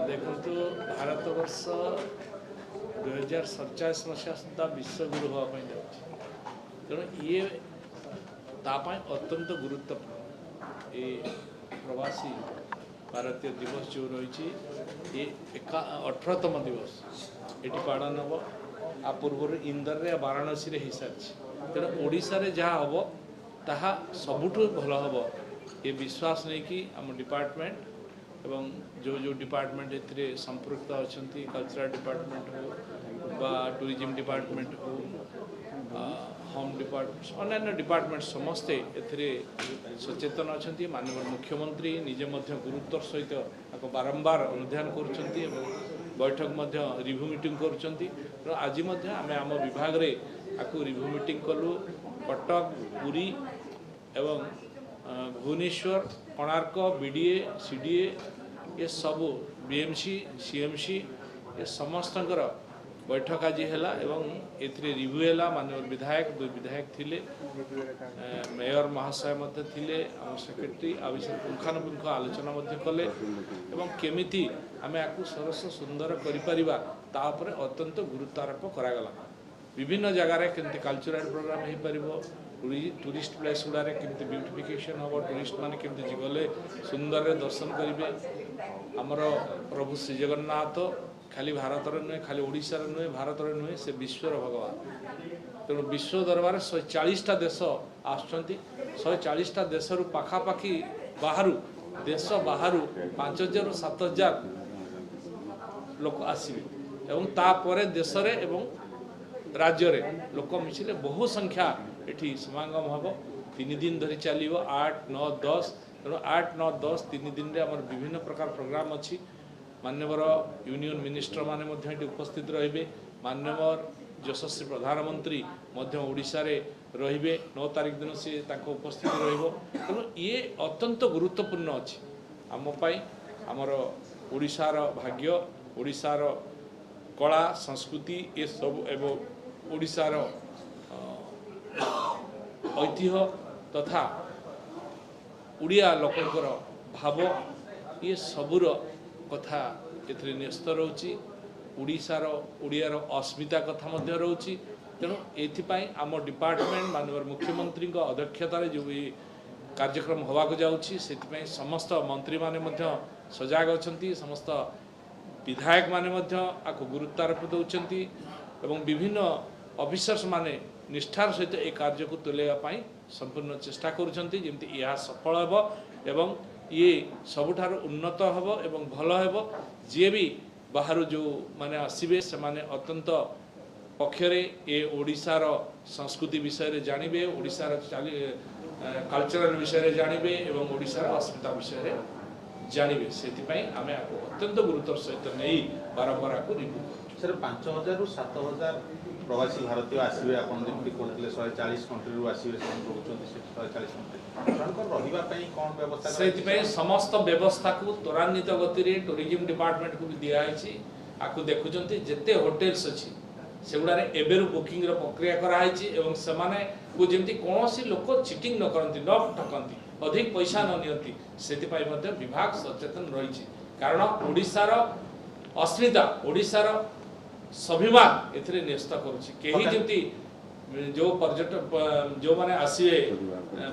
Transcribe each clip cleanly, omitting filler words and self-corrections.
देखु भारत वर्ष 2047 मसीहा सुधा विश्वगुरु हाँपाई जाऊँगी तेणु ये तापाई अत्यंत गुरुत्वपूर्ण ये प्रवासी भारतीय दिवस जो रही ये 18तम दिवस ये पालन हम आ पूर्व इंदर रे वाराणसी रे हो सारी तेणु ओडिशा रे जहाँ हम ताहा सबुठु भल हम ये विश्वास नहीं कि आम डिपार्टमेंट एवं जो जो डिपार्टमेंट ए संपृक्त अच्छा कल्चरल डिपार्टमेंट हो बा टूरिज्म डिपार्टमेंट हो होम डिपार्टमेंट अन्य डिपार्टमेंट समस्ते ए सचेतन अच्छा माननीय मुख्यमंत्री निजे गुरुत्वर सहित बारंबार अनुध्यान कर बैठक रिव्यू मीटिंग कर आज आम आम विभाग रे आपको रिव्यू मीटिंग कलु कटक पुरी एवं भुवनेश्वर कोणार्क बीडीए सीडीए ये सबू बीएमसी सीएमसी ये समस्त बैठक आज है रिव्यू है माननीय विधायक दुई विधायक थिले मेयर महाशय थिले आम सेक्रेटरी आ विषय पुंखानुपुंख आलोचना कले केमिति आम आपको सरस सुंदर कर अत्यंत गुरुत्वारोप करागला विभिन्न जगार केमती कल्चरल प्रोग्राम हो पार टूरिस्ट प्लेस गुड़ारे केमती ब्यूटिफिकेशन हम टूरिस्ट माने केमती गले सुंदर दर्शन करेंगे आमर प्रभु श्री जगन्नाथ खाली भारत नुहे खाली ओडिशा नुहे भारत नुहे से विश्वर भगवान तेणु विश्व दरबार 140टा देश आसुँच देश पाखापाखि बाहर देश बाहर 5000 ରୁ 7000 लोक आसवे एवं तापर देश एवं राज्य रे लोक मिसिले बहु संख्या एठी समागम हम 3 दिन धरी चलो 8, 9, 10 तेणु 8, 9, 10 3 दिन रे आमर विभिन्न प्रकार प्रोग्राम अच्छी माननीय यूनियन मिनिस्टर माने उपस्थित रहिबे माननीय यशस्वी प्रधानमंत्री ओडिशा रे रहिबे 9 तारिख दिन से उपस्थित रहिबो तेणु ये अत्यंत गुरुत्वपूर्ण अच्छी आम पाई आमर ओडिशार भाग्य ओडिशार कला संस्कृति ये सब एवं ओडिशार ऐतिह्य तथा उड़िया लोकंकर भाव ये सबूर कथा ए न्यस्त रोची उड़ीसार उड़ियार अस्मिता कथा मध्य रोची तेणु एथिपाई आम डिपार्टमेंट माननीय मुख्यमंत्री अध्यक्षतार जो ये कार्यक्रम होवाक जाउछि सेथिपाई समस्त मंत्री माने मध्य सजाग अछंती समस्त विधायक माने मध्य आको गुरुत्वारोप दउछंती एवं विभिन्न ऑफिसर्स माने निष्ठार सहित ए कार्य को तुलेगा संपूर्ण चेष्टा करुछंती जेमती यह सफल हेबो एवं ये सबुठार उन्नत हेबो एवं भल हेबो जे भी बाहर जो माने आसीबे से माने अत्यंत पक्षरे ए ओडिशार संस्कृति विषय रे जानिबे ओडिशार कल्चरल विषय रे जानिबे एवं ओडिशार अस्मिता विषय रे जानिबे सेथिपाई आमे आपको अत्यंत गुरुत्वर सहित नहीं बारंबार आपको रिव्यू सर 5000 ରୁ 7000 प्रवासी भारतीय आसवे आपन जेमति कहले 140 कंट्री रु आसवे से रहउछन्ती 140 कंट्री सरकार रहिबा पई कोन व्यवस्था सेथिपाई समस्त व्यवस्था को त्वरान्वित गति रे टूरिज्म डिपार्टमेंट को भी दिया आछि आकु देखुचन्ती जते होटल्स अछि सेगुडा रे एबेरु बुकिंग रो प्रक्रिया करा आछि एवं समाने को जेमति कोनोसी लोक चिटिंग न करंती न ठकंती अधिक पैसा न नियंती सेथिपाई मध्ये विभाग सचेतन रहिछि कारण ओडिसा रो अस्मिता ओडिसा रो स्वाभिमान एथरे न्यस्त करुछि केही जेमति जो पर्यटक जो माने आसीए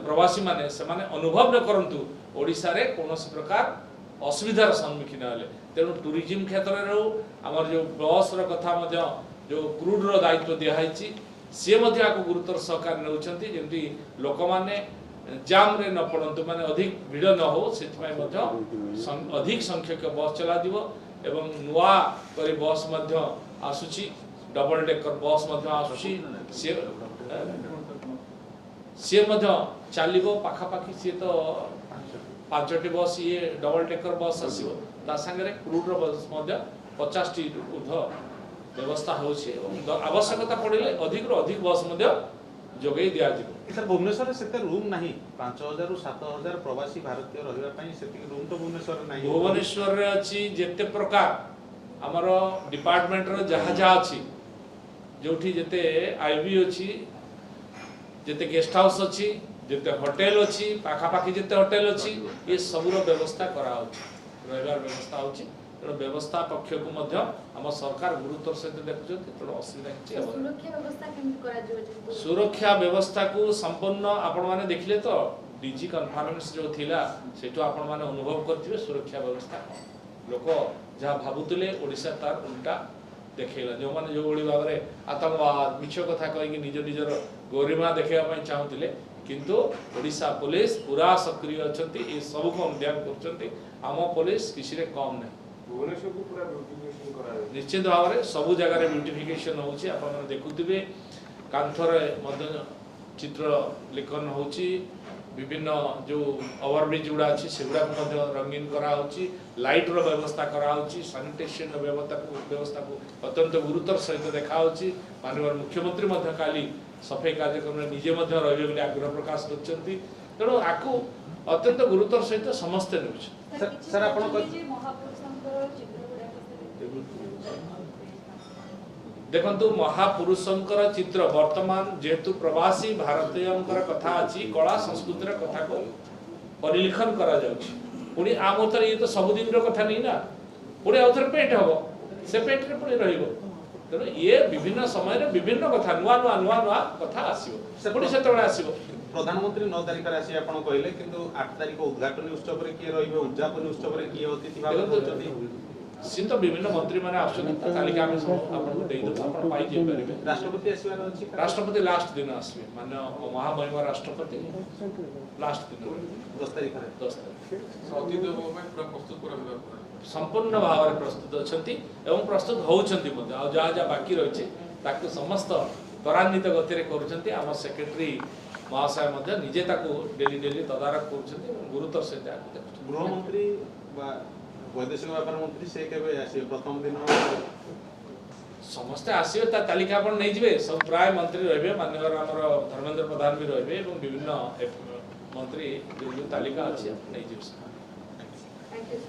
प्रवासी माने से माने अनुभव न करंतु ओडिसा रे कोनोसी प्रकार असुविधार सम्मुखीन हेले तेणु टूरिज्म क्षेत्र रे हमर जो बस रो कथा मध्ये जो क्रूड रो दायित्व दिया हाइछि से मध्ये आको गुरुतर सहकार नेउछन्ती जेमति लोक माने जाम रे न पड़ंतु माने अधिक भीड़ न हो सेथिपाई मध्ये अधिक संख्यक बस चला दिबो एवं नुआ करी बस मध्ये आसुची डबल डेकर बस मध्ये आसुची से मध्ये चालिबो पाखापाखि से तो 5टी बस ये डबल डेकर बस आसीबो ता संगे क्रूड रो बस मध्ये 50टी ऊर्ध्व व्यवस्था होछि आवश्यकता पड़िले अधिक रो अधिक बस मध्ये जोगई दिया जिवो सर भुवनेश्वर रे सेते रूम नाही 5000 ରୁ 7000 प्रवासी भारतीय रहिबा पई सेति रूम तो भुवनेश्वर रे नाही भुवनेश्वर रे अछि जेते प्रकार हमरो डिपार्टमेंट रो जहा जहा अछि जोठी जेते आईबी अछि जेते गेस्ट हाउस अछि जिते होटेल अच्छी पाखापाखि जिते होटेल अच्छी ये सबूर व्यवस्था कराऊँच रही व्यवस्था होची तेणु व्यवस्था पक्ष को मध्य आम सरकार गुरुत्वर सहित देखुं तेणु असुविधा किसी सुरक्षा व्यवस्था को संपूर्ण आपण मैंने देखिले तो डीजी कन्फरेन्स जो थिला सेठु आपण मैंने अनुभव करथिबे सुरक्षा व्यवस्था लोक जहाँ भावुले ओडिशा तार उल्टा देखला जो मैंने जो भाव में आतंकवाद मिछ कथा कहीकि निज निजर गरिमा देखा चाहूले किंतु ओडिशा पुलिस पूरा सक्रिय अच्छा ये सब को अनुध्यान कर आम पुलिस किसी रे कम नहीं निश्चित भाव में सबू जगह ब्यूटिफिकेशन होची आपण देखुथिबे कांथरे मध्य चित्र लेखन होची विभिन्न जो ओवरब्रिज गुड़ा अच्छी से रंगीन कराऊँची लाइट रो व्यवस्था कराऊँची सैनिटेशन व्यवस्था को अत्यंत गुरुतर सहित देखाऊँची माननीय मुख्यमंत्री काली सफाई कार्यक्रम में निजे रे आग्रह प्रकाश करछंती तेणु आकु अत्यंत गुरुतर सहित समस्ते सर देखंतु महापुरुषंकर चित्र वर्तमान जेहेतु प्रवासी भारतीय कथा अच्छी कला संस्कृतिर कथा को परिलिखन करा जाउछि पुणी आ मतर ये तो सबुदिन कथा नहीं ना पुणी आउ थे पेट हम से पेट रे पुणी रहिबो तेणु ये विभिन्न समय विभिन्न कथा नुआ नुआ नुआ नुआ कथा आसिबो पुणी सेतबेले आसिबो प्रधानमंत्री 9 तारिख आसी आपण कहले किंतु 8 तारिख उद्घाटन उत्सव रे किए रहिबे उद्यापन उत्सव रे किए अतिथि भाव होचती सी तो विभिन्न मंत्री मैंने आसुच्च तालिका आम सब पाई परिवे राष्ट्रपति आसबार अछि राष्ट्रपति लास्ट दिन आसबे मान्य महामहिम राष्ट्रपति लास्ट दिन 10 तारिख रे 10 तारिख संपूर्ण भाव में प्रस्तुत अच्छी एवं प्रस्तुत होउछंती मध्ये आ जहाँ जहाँ बाकी रही ताकू समस्त त्वरान्वित गति करुछंती आम सेक्रेटरी महाशय मध्ये निजे ताकू डेली डेली तदारख करुछंती गुरुतर से गृहमंत्री वैदेशिक व्यापार मंत्री से केबे आसीबे प्रथम दिन समस्ते आसीबे ता तालिका आपण नै जिवे सब प्राय मंत्री रहबे माननीय हमर धर्मेंद्र प्रधान भी रहबे एवं विभिन्न मंत्री जो तालिका अछि नै जिवे। Thank you.